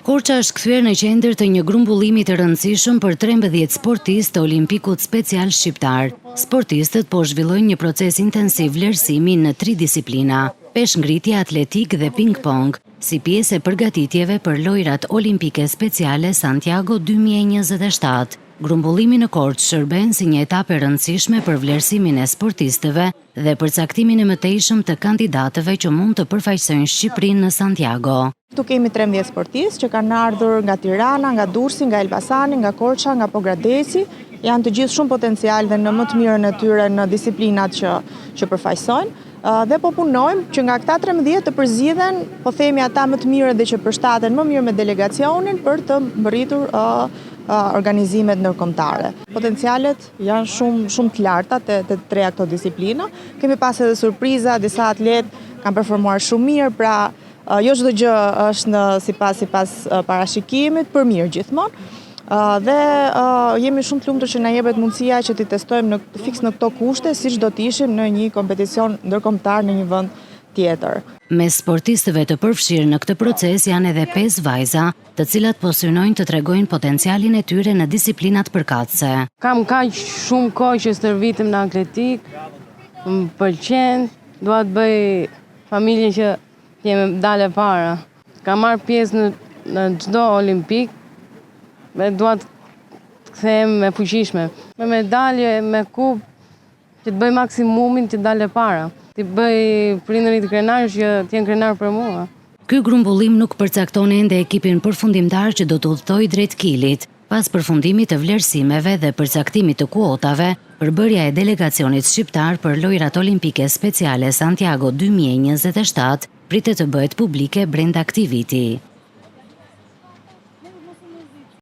Korça është kthyer në qendër të një grumbullimi të rëndësishëm për 13 sportistë të Olimpikut Special Shqiptar. Sportistët po zhvillojnë një proces intensiv vlerësimi në 3 disiplina: peshngritje, atletik dhe ping-pong, si pjesë e përgatitjeve për lojrat olimpike speciale Santiago 2027. Grumbullimi në Korçë shërben si një etapë e rëndësishme për vlerësimin e sportistëve dhe përcaktimin e mëtejshëm të kandidatëve që mund të përfaqësojnë Shqipërinë në Santiago. Këtu kemi 13 sportistë që kanë ardhur nga Tirana, nga Durrësi, nga Elbasani, nga Korça, nga Pogradeci. Janë të gjithë shumë potencial dhe në më të mirën e tyre në disiplinat që përfaqësojnë. Dhe po punojmë që nga këta 13 të përzgjidhen, po themi ata më të mirë dhe që përshtaten më mirë me delegacionin për të mbërritur organizimet ndërkombëtare. Potencialet janë shumë të larta të treja këto disiplina. Kemi pas edhe surpriza, disa atlet kanë performuar shumë mirë, pra jo çdo gjë është sipas parashikimit, për mirë gjithmonë. Dhe jemi shumë të lumtur që na jepet mundësia që t'i testojmë fiks në këto kushte, siç do të ishim në një kompeticion ndërkombëtar në një vend tjetër. Mes sportistëve të përfshirë në këtë proces janë edhe 5 vajza, të cilat po synojnë të tregojnë potencialin e tyre në disiplinat përkatëse. Kam kaq shumë kohë që stërvitem në atletik, më pëlqen, dua të bëj familjen që jemi dalë para. Kam marrë pjesë në çdo olimpik, dua të kthehem me fuqishme, me medalje, me kupë, që të bëj maksimumin që dalë para. Të bëj prindërit krenarë që t'jenë krenarë për mua. Ky grumbullim nuk përcakton ende ekipin përfundimtar që do të udhëtojë drejt kilit. Pas përfundimit të vlerësimeve dhe përcaktimit të kuotave, përbërja e delegacionit shqiptar për lojrat olimpike speciale Santiago 2027 pritet të bëhet publike brenda këtij viti.